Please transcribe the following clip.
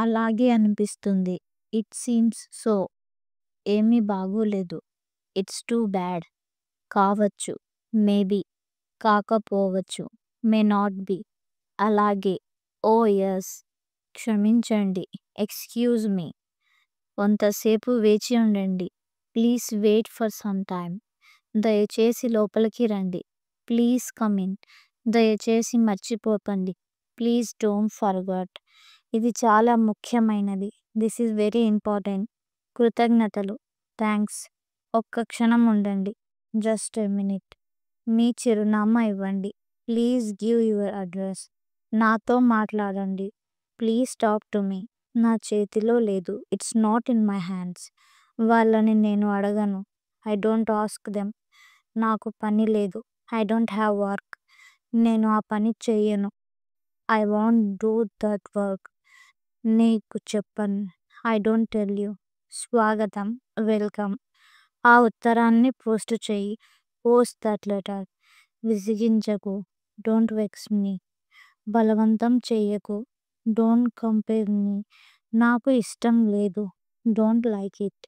అలాగే అనిపిస్తుంది. It seems so. ఏమీ బాగోలేదు. It's too bad. కావచ్చు. మేబీ. కాకపోవచ్చు. May not be. అలాగే. ఓహ్! యెస్. క్షమించండి. Excuse me. కొంతసేపు వేచి ఉండండి. Please wait for some time. దయచేసి లోపలికి రండి. Please come in. దయచేసి మర్చిపోకండి. Please don't forgot. ఇది చాలా ముఖ్యమైనది. This is very important. కృతజ్ఞతలు. థాంక్స్. ఒక్క క్షణం ఉండండి. Just a minute. మీ చిరునామా ఇవ్వండి. Please give your address. నాతో మాట్లాడండి. Please talk to me. నా చేతిలో లేదు. It's not in my hands. వాళ్ళని నేను అడగను. I don't ask them. నాకు పని లేదు. I don't have work. నేను ఆ పని చెయ్యను. I won't do that work. నీకు చెప్పను. I don't tell you. స్వాగతం. వెల్కమ్. ఆ ఉత్తరాన్ని పోస్ట్ చెయ్యి. Post that letter. విసిగించకు. Don't vex me. బలవంతం చెయ్యకు. Don't compare me. నాకు ఇష్టం లేదు. Don't like it.